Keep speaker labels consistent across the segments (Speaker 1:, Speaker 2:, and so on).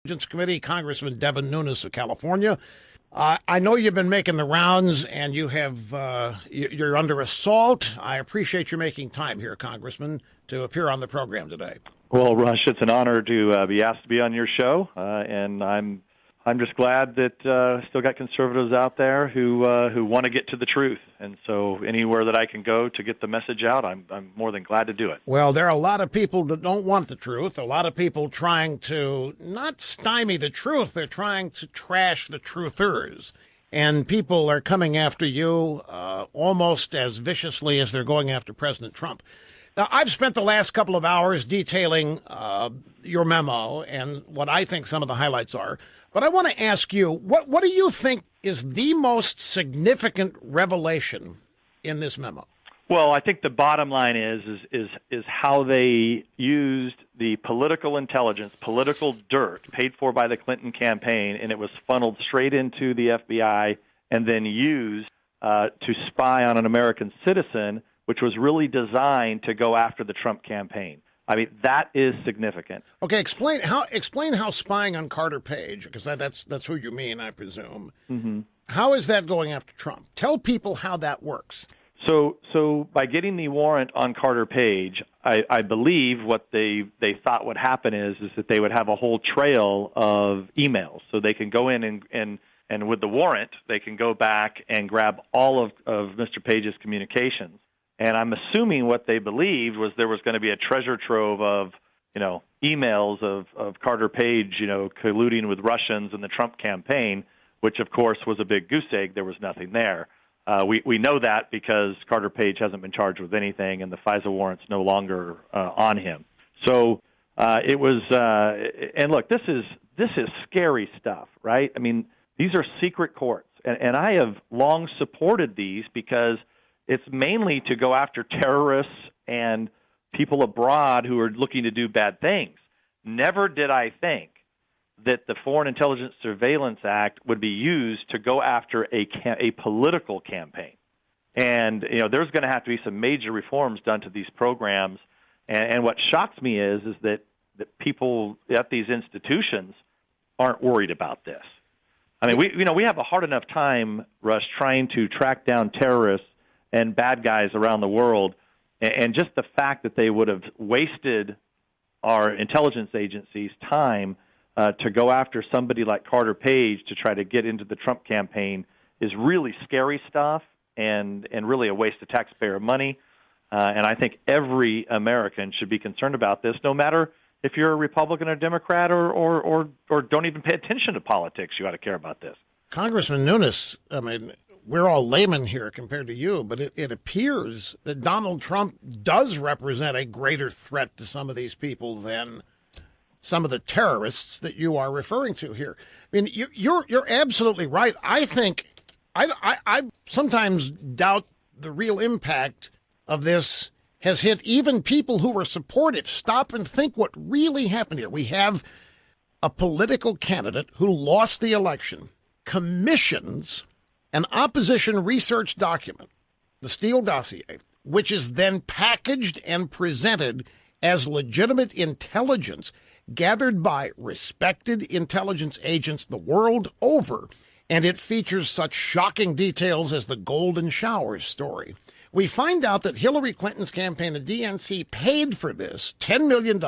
Speaker 1: Intelligence Committee, Congressman Devin Nunes of California. I know you've been making the rounds, and you're under assault. I appreciate you making time here, Congressman, to appear on the program today.
Speaker 2: Well, Rush, it's an honor to be asked to be on your show, and I'm just glad that still got conservatives out there who want to get to the truth. And so anywhere that I can go to get the message out, I'm more than glad to do it.
Speaker 1: Well, there are a lot of people that don't want the truth, a lot of people trying to not stymie the truth, they're trying to trash the truthers. And people are coming after you almost as viciously as they're going after President Trump. Now, I've spent the last couple of hours detailing your memo and what I think some of the highlights are. But I want to ask you, what do you think is the most significant revelation in this memo?
Speaker 2: Well, I think the bottom line is how they used the political intelligence, political dirt paid for by the Clinton campaign, and it was funneled straight into the FBI and then used to spy on an American citizen, which was really designed to go after the Trump campaign. I mean, that is significant.
Speaker 1: Okay, explain how spying on Carter Page, because that's who you mean, I presume. Mm-hmm. How is that going after Trump? Tell people how that works.
Speaker 2: So by getting the warrant on Carter Page, I believe what they thought would happen is that they would have a whole trail of emails, so they can go in and with the warrant, they can go back and grab all of Mr. Page's communications. And I'm assuming what they believed was there was going to be a treasure trove of, emails of Carter Page, colluding with Russians in the Trump campaign, which, of course, was a big goose egg. There was nothing there. We know that because Carter Page hasn't been charged with anything, and the FISA warrant's no longer on him. So it was and look, this is scary stuff, right? I mean, these are secret courts, and I have long supported these because it's mainly to go after terrorists and people abroad who are looking to do bad things. Never did I think that the Foreign Intelligence Surveillance Act would be used to go after a political campaign. And, there's going to have to be some major reforms done to these programs. And what shocks me is that people at these institutions aren't worried about this. I mean, we have a hard enough time, Rush, trying to track down terrorists and bad guys around the world, and just the fact that they would have wasted our intelligence agencies' time to go after somebody like Carter Page to try to get into the Trump campaign is really scary stuff and really a waste of taxpayer money. And I think every American should be concerned about this, no matter if you're a Republican or Democrat or don't even pay attention to politics. You ought to care about this.
Speaker 1: Congressman Nunes, I mean, we're all laymen here compared to you, but it appears that Donald Trump does represent a greater threat to some of these people than some of the terrorists that you are referring to here. I mean, you're absolutely right. I think I sometimes doubt the real impact of this has hit even people who were supportive. Stop and think what really happened here. We have a political candidate who lost the election, commissions an opposition research document, the Steele dossier, which is then packaged and presented as legitimate intelligence gathered by respected intelligence agents the world over, and it features such shocking details as the Golden Shower story. We find out that Hillary Clinton's campaign, the DNC, paid for this $10 million.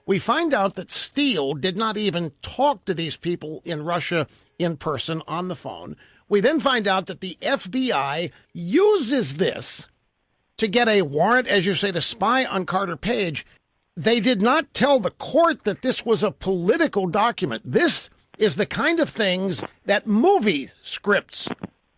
Speaker 1: We find out that Steele did not even talk to these people in Russia in person on the phone. We then find out that the FBI uses this to get a warrant, as you say, to spy on Carter Page. They did not tell the court that this was a political document. This is the kind of things that movie scripts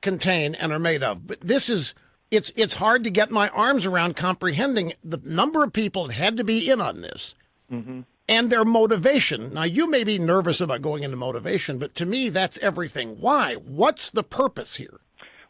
Speaker 1: contain and are made of. But this is, it's hard to get my arms around comprehending the number of people that had to be in on this. Mm-hmm. And their motivation. Now, you may be nervous about going into motivation, but to me, that's everything. Why? What's the purpose here?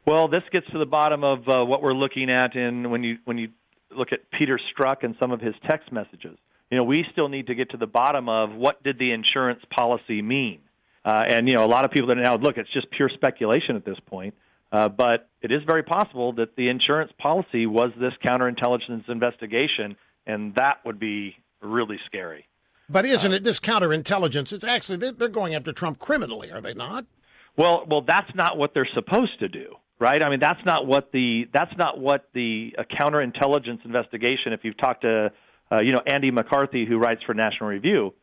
Speaker 2: Well, this gets to the bottom of what we're looking at when you look at Peter Strzok and some of his text messages. We still need to get to the bottom of what did the insurance policy mean. And a lot of people that now look, it's just pure speculation at this point. But it is very possible that the insurance policy was this counterintelligence investigation, and that would be really scary.
Speaker 1: But isn't it this counterintelligence? It's actually they're going after Trump criminally, are they not?
Speaker 2: Well, that's not what they're supposed to do, right? I mean, that's not what the counterintelligence investigation. If you've talked to Andy McCarthy, who writes for National Review,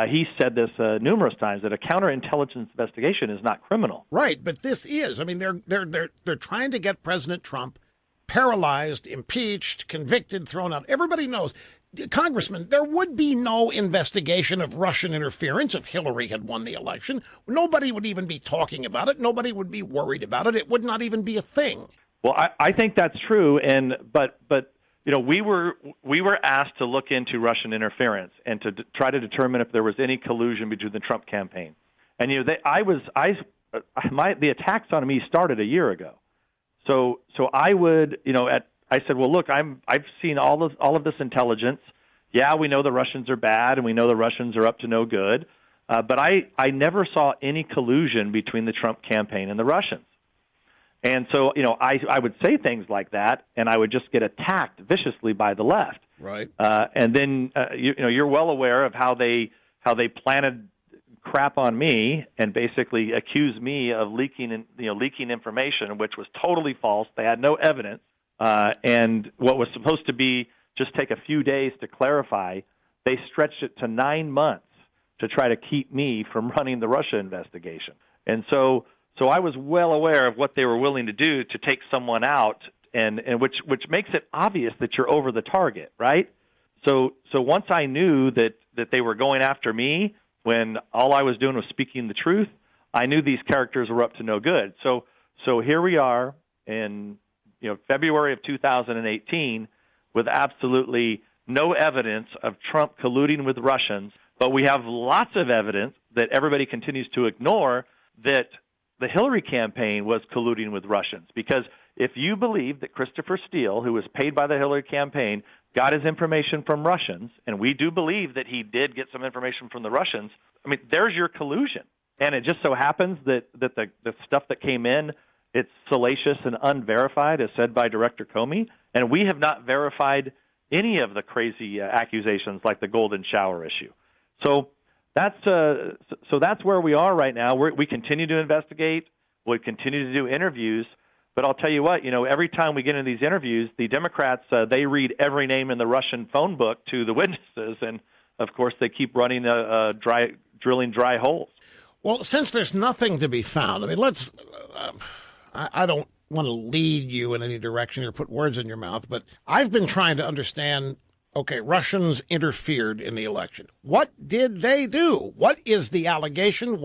Speaker 2: he said this numerous times, that a counterintelligence investigation is not criminal.
Speaker 1: Right, but this is. I mean, they're trying to get President Trump paralyzed, impeached, convicted, thrown out. Everybody knows. Congressman, there would be no investigation of Russian interference if Hillary had won the election. Nobody would even be talking about it. Nobody would be worried about it. It would not even be a thing.
Speaker 2: Well, I think that's true, but we were asked to look into Russian interference and to try to determine if there was any collusion between the Trump campaign. And the attacks on me started a year ago. So I would, I said, well, look, I've seen all of this intelligence. Yeah, we know the Russians are bad, and we know the Russians are up to no good. But I never saw any collusion between the Trump campaign and the Russians. And so, I would say things like that, and I would just get attacked viciously by the left.
Speaker 1: Right.
Speaker 2: And then, you're well aware of how they planted crap on me and basically accused me of leaking information, which was totally false. They had no evidence. And what was supposed to be just take a few days to clarify, they stretched it to 9 months to try to keep me from running the Russia investigation. And so I was well aware of what they were willing to do to take someone out, and which makes it obvious that you're over the target, right? So once I knew that they were going after me when all I was doing was speaking the truth, I knew these characters were up to no good. So here we are in February of 2018 with absolutely no evidence of Trump colluding with Russians, but we have lots of evidence that everybody continues to ignore that the Hillary campaign was colluding with Russians. Because if you believe that Christopher Steele, who was paid by the Hillary campaign, got his information from Russians, and we do believe that he did get some information from the Russians, I mean, there's your collusion. And it just so happens that the stuff that came in, it's salacious and unverified, as said by Director Comey, and we have not verified any of the crazy accusations like the golden shower issue. So that's where we are right now. We continue to investigate. We continue to do interviews. But I'll tell you what, every time we get into these interviews, the Democrats, they read every name in the Russian phone book to the witnesses, and, of course, they keep running drilling dry holes.
Speaker 1: Well, since there's nothing to be found, I mean, I don't want to lead you in any direction or put words in your mouth, but I've been trying to understand, okay, Russians interfered in the election. What did they do? What is the allegation?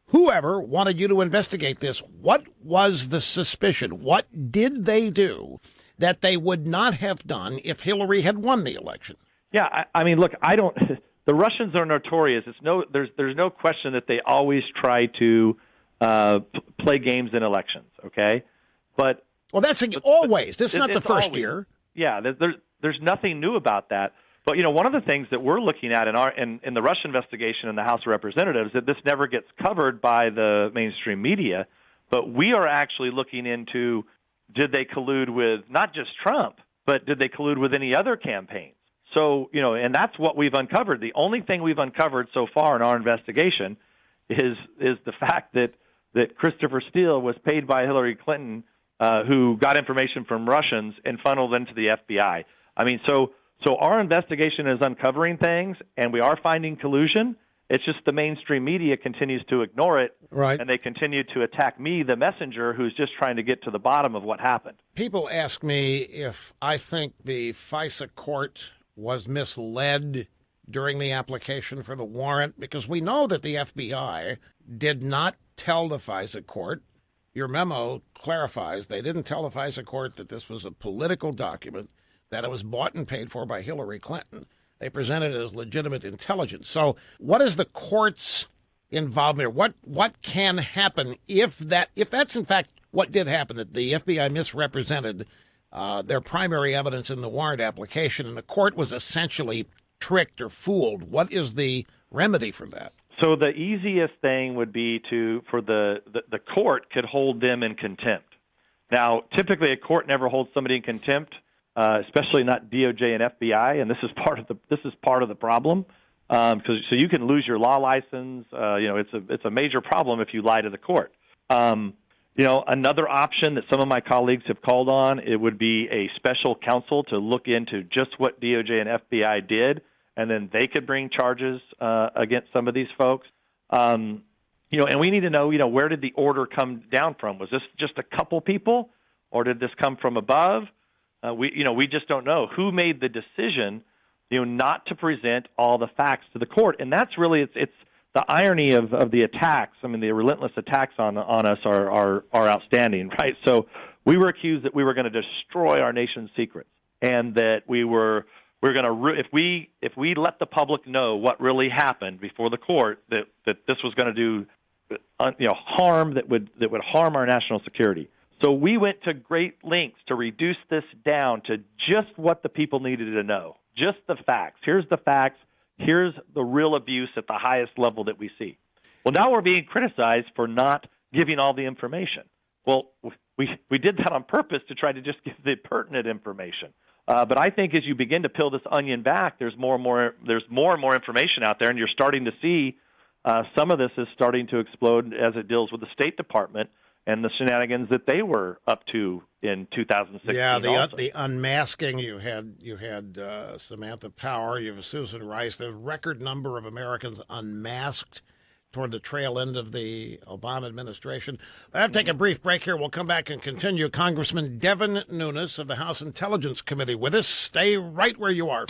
Speaker 1: Whoever wanted you to investigate this, what was the suspicion? What did they do that they would not have done if Hillary had won the election?
Speaker 2: Yeah, I mean, look, the Russians are notorious. There's no question that they always try to play games in elections, okay? But
Speaker 1: always. This is not the first
Speaker 2: always.
Speaker 1: year.
Speaker 2: Yeah, there's nothing new about that. But one of the things that we're looking at in the Russia investigation in the House of Representatives, that this never gets covered by the mainstream media, but we are actually looking into, did they collude with not just Trump, but did they collude with any other campaigns? So and that's what we've uncovered. The only thing we've uncovered so far in our investigation is the fact that Christopher Steele was paid by Hillary Clinton, who got information from Russians and funneled into the FBI. I mean, so our investigation is uncovering things, and we are finding collusion. It's just the mainstream media continues to ignore it,
Speaker 1: right?
Speaker 2: And they continue to attack me, the messenger, who's just trying to get to the bottom of what happened.
Speaker 1: People ask me if I think the FISA court was misled during the application for the warrant, because we know that the FBI did not tell the FISA court. Your memo clarifies they didn't tell the FISA court that this was a political document, that it was bought and paid for by Hillary Clinton. They presented it as legitimate intelligence. So what is the court's involvement? What can happen if that's in fact what did happen, that the FBI misrepresented their primary evidence in the warrant application and the court was essentially tricked or fooled? What is the remedy for that?
Speaker 2: So the easiest thing would be for the court could hold them in contempt. Now, typically a court never holds somebody in contempt, especially not DOJ and FBI, and this is part of the problem. So you can lose your law license. It's a major problem if you lie to the court. Another option that some of my colleagues have called on, it would be a special counsel to look into just what DOJ and FBI did, and then they could bring charges against some of these folks. And we need to know, where did the order come down from? Was this just a couple people, or did this come from above? We just don't know who made the decision, not to present all the facts to the court. And that's really it's the irony of the attacks. I mean, the relentless attacks on us are outstanding, right? So we were accused that we were going to destroy our nation's secrets, and that we're going to if we let the public know what really happened before the court, that this was going to do harm that would harm our national security. So we went to great lengths to reduce this down to just what the people needed to know, just the facts. Here's the facts. Here's the real abuse at the highest level that we see. Well, now we're being criticized for not giving all the information. Well, we did that on purpose to try to just give the pertinent information. But I think as you begin to peel this onion back, there's more and more information out there, and you're starting to see some of this is starting to explode as it deals with the State Department and the shenanigans that they were up to in 2016.
Speaker 1: Yeah, the unmasking. You had Samantha Power. You have Susan Rice. The record number of Americans unmasked toward the trail end of the Obama administration. I have to take a brief break here. We'll come back and continue. Congressman Devin Nunes of the House Intelligence Committee with us. Stay right where you are.